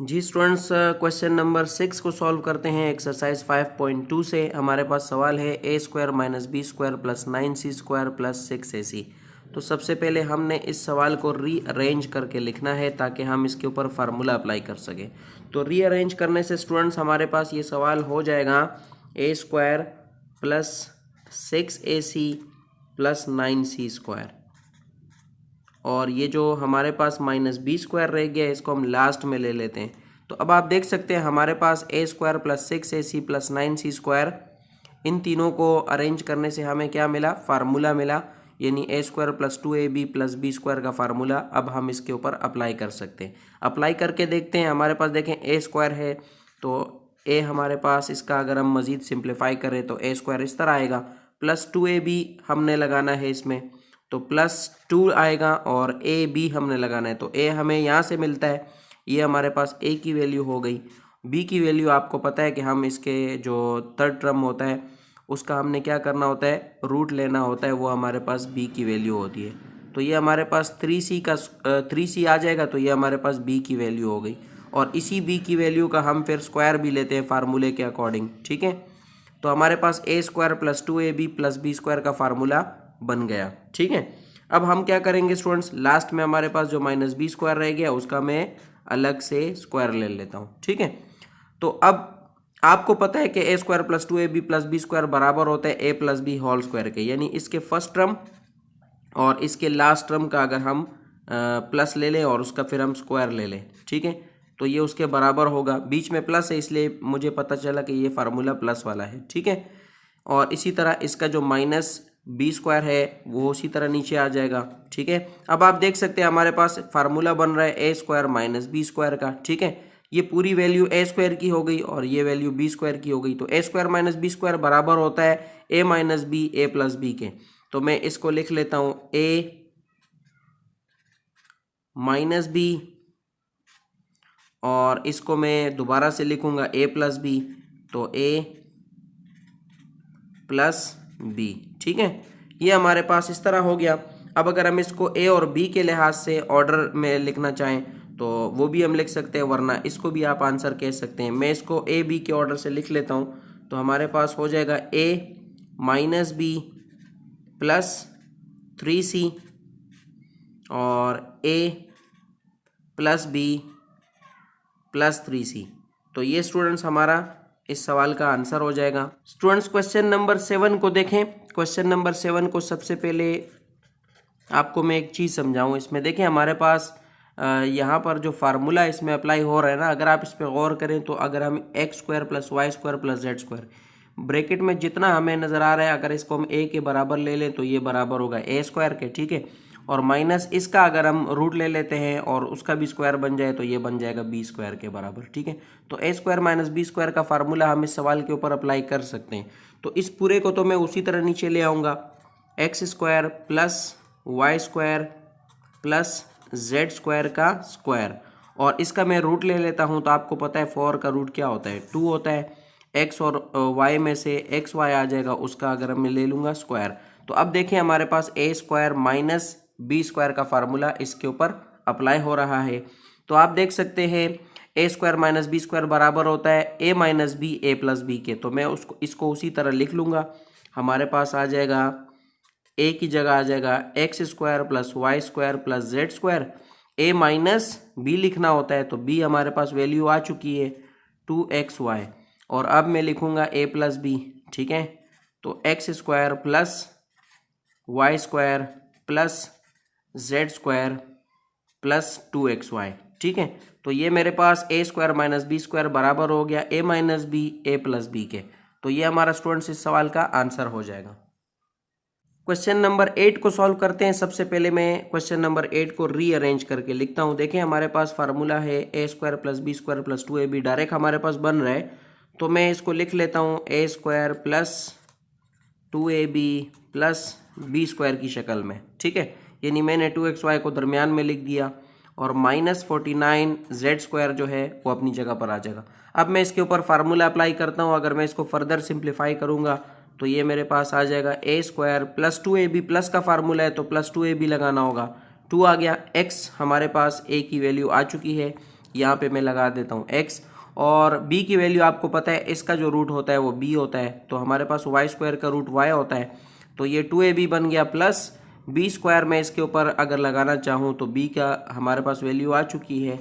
जी students, question number 6 को solve करते हैं एक्सरसाइज 5.2 से। हमारे पास सवाल है a square minus b square plus 9c square plus 6ac। तो सबसे पहले हमने इस सवाल को रीअरेंज करके लिखना है ताकि हम इसके ऊपर फार्मूला अप्लाई कर सकें। तो रीअरेंज करने से स्टूडेंट्स हमारे पास ये सवाल हो जाएगा a square plus 6ac plus 9c square, और ये जो हमारे पास माइनस बी स्क्वायर रह गया है इसको हम लास्ट में ले लेते हैं। तो अब आप देख सकते हैं हमारे पास a square plus 6ac plus 9c square, इन तीनों को अरेंज करने से हमें क्या मिला, फार्मूला मिला, यानी a square plus 2ab plus b square का फार्मूला अब हम इसके ऊपर अप्लाई कर सकते हैं। अप्लाई करके देखते हैं। हमारे पास देखें ए स्क्वायर है तो ए हमारे पास, इसका अगर हम मज़ीद सिंप्लीफाई करें तो ए स्क्वायर इस तरह आएगा, प्लस 2ab हमने लगाना है इसमें तो प्लस 2 आएगा, और ए बी हमने लगाना है तो ए हमें यहाँ से मिलता है, ये हमारे पास ए की वैल्यू हो गई। बी की वैल्यू आपको पता है कि हम इसके जो थर्ड टर्म होता है उसका हमने क्या करना होता है, रूट लेना होता है, वो हमारे पास बी की वैल्यू होती है। तो ये हमारे पास 3c आ जाएगा, तो ये हमारे पास बी की वैल्यू हो गई, और इसी बी की वैल्यू का हम फिर स्क्वायर भी लेते हैं फार्मूले के अकॉर्डिंग। ठीक है, तो हमारे पास a square plus 2ab plus b square का फार्मूला बन गया। ठीक है, अब हम क्या करेंगे स्टूडेंट्स, लास्ट में हमारे पास जो माइनस बी स्क्वायर रह गया उसका मैं अलग से स्क्वायर ले लेता हूँ। ठीक है, तो अब आपको पता है कि a square plus 2ab plus b square बराबर होता है a plus b whole square के, यानी इसके फर्स्ट टर्म और इसके लास्ट टर्म का अगर हम प्लस ले लें और उसका फिर हम स्क्वायर ले लें, ठीक है, तो ये उसके बराबर होगा। बीच में प्लस है इसलिए मुझे पता चला कि ये फार्मूला प्लस वाला है। ठीक है, और इसी तरह इसका जो माइनस बी स्क्वायर है वो उसी तरह नीचे आ जाएगा। ठीक है, अब आप देख सकते हैं हमारे पास फार्मूला बन रहा है a square minus b square का। ठीक है, ये पूरी वैल्यू ए स्क्वायर की हो गई और ये वैल्यू बी स्क्वायर की हो गई, तो ए स्क्वायर माइनस बी स्क्वायर बराबर होता है a minus b a plus b के। तो मैं इसको लिख लेता हूं ए माइनस बी, और इसको मैं दोबारा से लिखूंगा ए प्लस बी, तो ए प्लस बी। ठीक है, ये हमारे पास इस तरह हो गया। अब अगर हम इसको ए और बी के लिहाज से ऑर्डर में लिखना चाहें तो वो भी हम लिख सकते हैं, वरना इसको भी आप आंसर कह सकते हैं। मैं इसको ए बी के ऑर्डर से लिख लेता हूँ, तो हमारे पास हो जाएगा ए माइनस बी प्लस 3c और ए प्लस बी प्लस 3c। तो ये स्टूडेंट्स हमारा इस सवाल का आंसर हो जाएगा। स्टूडेंट्स क्वेश्चन नंबर 7 को देखें। क्वेश्चन नंबर 7 को सबसे पहले आपको मैं एक चीज़ समझाऊं। इसमें देखें हमारे पास यहाँ पर जो फार्मूला इसमें अप्लाई हो रहा है ना, अगर आप इस पर गौर करें तो अगर हम x square plus y square plus z square bracket में जितना हमें नज़र आ रहा है, अगर इसको हम ए के बराबर ले लें तो ये बराबर होगा ए स्क्वायर के। ठीक है, और माइनस इसका अगर हम रूट ले लेते हैं और उसका भी स्क्वायर बन जाए तो ये बन जाएगा बी स्क्वायर के बराबर। ठीक है, तो ए स्क्वायर माइनस बी स्क्वायर का फार्मूला हम इस सवाल के ऊपर अप्लाई कर सकते हैं। तो इस पूरे को तो मैं उसी तरह नीचे ले आऊँगा, x square plus y square plus z square का स्क्वायर, और इसका मैं रूट ले लेता हूँ। तो आपको पता है 4 का रूट क्या होता है, 2 होता है। एक्स और वाई में से एक्स वाई आ जाएगा, उसका अगर मैं ले लूँगा स्क्वायर। तो अब देखें हमारे पास a square minus b square का फार्मूला इसके ऊपर अप्लाई हो रहा है। तो आप देख सकते हैं ए स्क्वायर माइनस बी स्क्वायर बराबर होता है a minus b a plus b के। तो मैं इसको उसी तरह लिख लूँगा। हमारे पास आ जाएगा ए की जगह आ जाएगा x square plus y square plus z square. A minus b लिखना होता है तो बी हमारे पास वैल्यू आ चुकी है 2xy, और अब मैं लिखूँगा ए प्लस बी। ठीक है, तो x square plus y square plus z square plus 2xy। ठीक है, तो ये मेरे पास a square minus b square बराबर हो गया a minus b a plus b के। तो ये हमारा स्टूडेंट्स इस सवाल का आंसर हो जाएगा। क्वेश्चन नंबर 8 को सॉल्व करते हैं। सबसे पहले मैं क्वेश्चन नंबर 8 को रीअरेंज करके लिखता हूँ। देखें हमारे पास फार्मूला है a square plus b square plus 2ab, direct हमारे पास बन रहा है, तो मैं इसको लिख लेता हूँ a square plus 2ab plus b square की शक्ल में। ठीक है, यानी मैंने 2xy को दरमियान में लिख दिया, और माइनस 49 जेड स्क्वायर जो है वो अपनी जगह पर आ जाएगा। अब मैं इसके ऊपर फार्मूला अप्लाई करता हूँ। अगर मैं इसको फर्दर सिंप्लीफाई करूँगा तो ये मेरे पास आ जाएगा a square plus 2ab, plus का फार्मूला है तो प्लस 2ab लगाना होगा, 2 आ गया। एक्स हमारे पास ए की वैल्यू आ चुकी है, यहाँ पे मैं लगा देता हूँ x, और b की वैल्यू आपको पता है इसका जो रूट होता है वो b होता है, तो हमारे पास वाई स्क्वायर का रूट y होता है, तो ये 2ab बन गया प्लस b स्क्वायर में इसके ऊपर अगर लगाना चाहूँ तो b का हमारे पास वैल्यू आ चुकी है,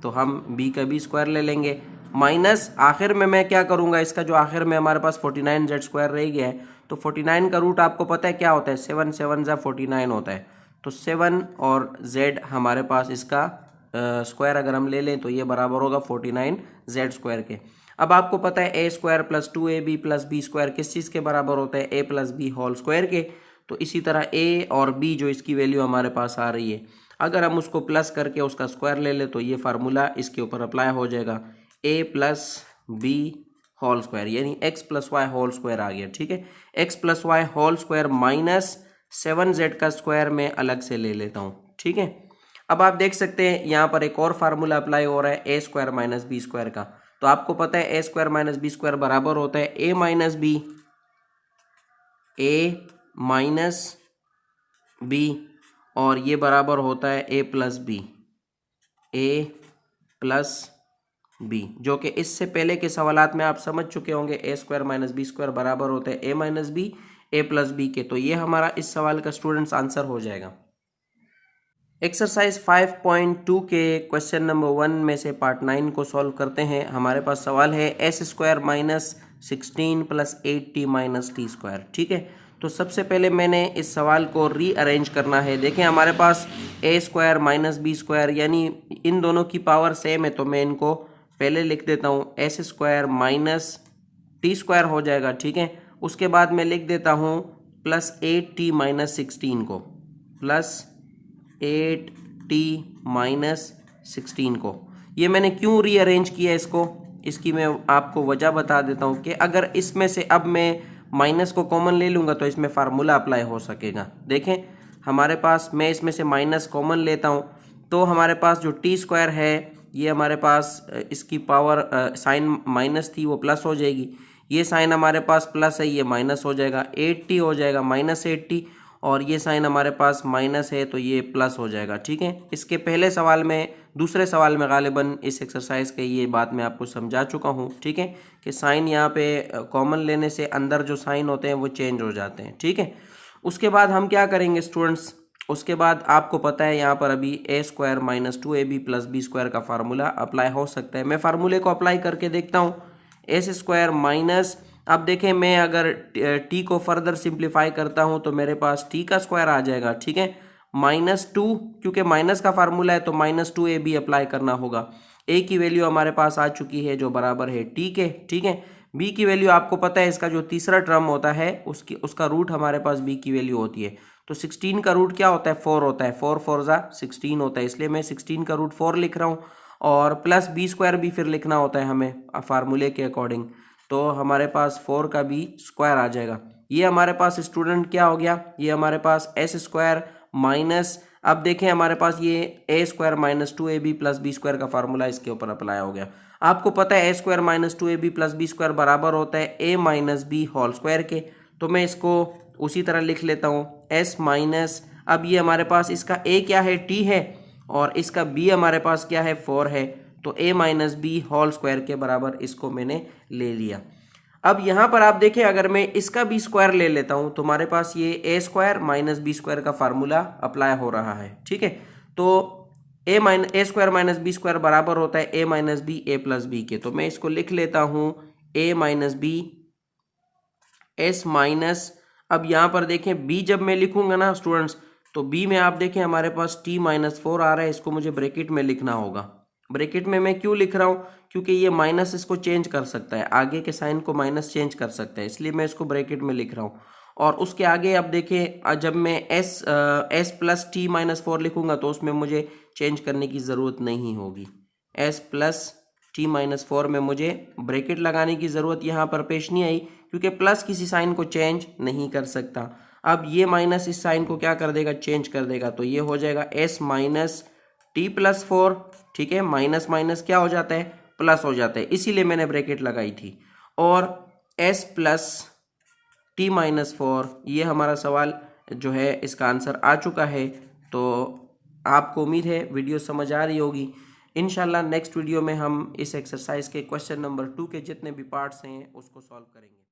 तो हम b का b स्क्वायर ले लेंगे, माइनस आखिर में मैं क्या करूँगा, इसका जो आखिर में हमारे पास 49z स्क्वायर रह गया है, तो 49 का रूट आपको पता है क्या होता है, 7 7 जा 49 होता है, तो 7 और z हमारे पास इसका स्क्वायर अगर हम ले लें तो ये बराबर होगा 49z स्क्वायर के। अब आपको पता है a square plus 2ab plus b square किस चीज़ के बराबर होता है, a plus b whole square के, तो इसी तरह a और b जो इसकी वैल्यू हमारे पास आ रही है, अगर हम उसको प्लस करके उसका स्क्वायर ले लें तो ये फार्मूला इसके ऊपर अप्लाई हो जाएगा, a plus b whole square यानी x plus y whole square आ गया। ठीक है, x plus y whole square minus 7z का स्क्वायर मैं अलग से ले लेता हूँ। ठीक है, अब आप देख सकते हैं यहाँ पर एक और फार्मूला अप्लाई हो रहा है a square minus b square का, तो आपको पता है a square minus b square बराबर होता है a माइनस बी, और ये बराबर होता है a प्लस बी, जो कि इससे पहले के सवालात में आप समझ चुके होंगे a square minus b square बराबर होता है a minus b a plus b के, तो ये हमारा इस सवाल का स्टूडेंट्स आंसर हो जाएगा। एक्सरसाइज 5.2 के क्वेश्चन नंबर 1 में से पार्ट 9 को सॉल्व करते हैं। हमारे पास सवाल है S square minus 16 plus 8t minus T square. ठीक है, तो सबसे पहले मैंने इस सवाल को रीअरेंज करना है। देखें हमारे पास a square minus b square यानी इन दोनों की पावर सेम है, तो मैं इनको पहले लिख देता हूँ S square minus T square हो जाएगा। ठीक है, उसके बाद मैं लिख देता हूँ प्लस 8t माइनस 16 को, प्लस 8t माइनस 16 को। ये मैंने क्यों रीअरेंज किया इसको, इसकी मैं आपको वजह बता देता हूँ कि अगर इसमें से अब मैं माइनस को कॉमन ले लूँगा तो इसमें फार्मूला अप्लाई हो सकेगा। देखें हमारे पास मैं इसमें से माइनस कॉमन लेता हूँ तो हमारे पास जो टी स्क्वायर है ये हमारे पास इसकी पावर साइन माइनस थी वो प्लस हो जाएगी, ये साइन हमारे पास प्लस है ये माइनस हो जाएगा, 8t हो जाएगा माइनस 8t, और ये साइन हमारे पास माइनस है तो ये प्लस हो जाएगा। ठीक है, इसके पहले सवाल में दूसरे सवाल में गालिबन इस एक्सरसाइज के ये बात मैं आपको समझा चुका हूँ। ठीक है, कि साइन यहाँ पे कॉमन लेने से अंदर जो साइन होते हैं वो चेंज हो जाते हैं। ठीक है, उसके बाद हम क्या करेंगे स्टूडेंट्स, उसके बाद आपको पता है यहाँ पर अभी a square minus 2ab plus b square का फार्मूला अप्लाई हो सकता है। मैं फार्मूले को अप्लाई करके देखता हूँ, एस स्क्वायर माइनस, अब देखें मैं अगर टी को फर्दर सिंप्लीफाई करता हूं तो मेरे पास टी का स्क्वायर आ जाएगा। ठीक है, -2, क्योंकि माइनस का फार्मूला है तो -2ab अप्लाई करना होगा। ए की वैल्यू हमारे पास आ चुकी है जो बराबर है टी के। ठीक है, बी की वैल्यू आपको पता है इसका जो तीसरा टर्म होता है उसका रूट हमारे पास बी की वैल्यू होती है, तो 16 का रूट क्या होता है 4 होता है, 4 4 जा 16 होता है, इसलिए मैं 16 का रूट 4 लिख रहा हूँ, और प्लस बी स्क्वायर भी फिर लिखना होता है हमें फार्मूले के अकॉर्डिंग, तो हमारे पास 4 का भी स्क्वायर आ जाएगा। ये हमारे पास स्टूडेंट क्या हो गया, ये हमारे पास एस स्क्वायर माइनस, अब देखें हमारे पास ये a square minus 2ab plus b square का फार्मूला इसके ऊपर अप्लाई हो गया। आपको पता है a square minus 2ab plus b square बराबर होता है a minus b whole square के, तो मैं इसको उसी तरह लिख लेता हूँ एस माइनस, अब ये हमारे पास इसका ए क्या है टी है, और इसका बी हमारे पास क्या है 4 है, तो a minus b whole square के बराबर इसको मैंने ले लिया। अब यहाँ पर आप देखें अगर मैं इसका बी स्क्वायर ले लेता हूँ तो हमारे पास ये a square minus b square का फार्मूला अप्लाई हो रहा है। ठीक है, तो ए स्क्वायर माइनस बी स्क्वायर बराबर होता है a minus b a plus b के, तो मैं इसको लिख लेता हूँ ए माइनस बी एस माइनस, अब यहाँ पर देखें b जब मैं लिखूंगा ना स्टूडेंट्स तो b में आप देखें हमारे पास t माइनस 4 आ रहा है, इसको मुझे ब्रैकेट में लिखना होगा। ब्रैकेट में मैं क्यों लिख रहा हूँ, क्योंकि ये माइनस इसको चेंज कर सकता है, आगे के साइन को माइनस चेंज कर सकता है, इसलिए मैं इसको ब्रैकेट में लिख रहा हूँ। और उसके आगे अब देखें जब मैं s प्लस टी माइनस 4 लिखूंगा तो उसमें मुझे चेंज करने की ज़रूरत नहीं होगी, s प्लस टी माइनस 4 में मुझे ब्रैकेट लगाने की ज़रूरत यहाँ पर पेश नहीं आई, क्योंकि प्लस किसी साइन को चेंज नहीं कर सकता। अब ये माइनस इस साइन को क्या कर देगा, चेंज कर देगा, तो ये हो जाएगा s माइनस टी प्लस 4। ठीक है, माइनस माइनस क्या हो जाता है, प्लस हो जाता है, इसीलिए मैंने ब्रैकेट लगाई थी। और s प्लस टी माइनस 4, ये हमारा सवाल जो है इसका आंसर आ चुका है। तो आपको उम्मीद है वीडियो समझ आ रही होगी। इंशाल्लाह नेक्स्ट वीडियो में हम इस एक्सरसाइज के क्वेश्चन नंबर 2 के जितने भी पार्ट्स हैं उसको सॉल्व करेंगे।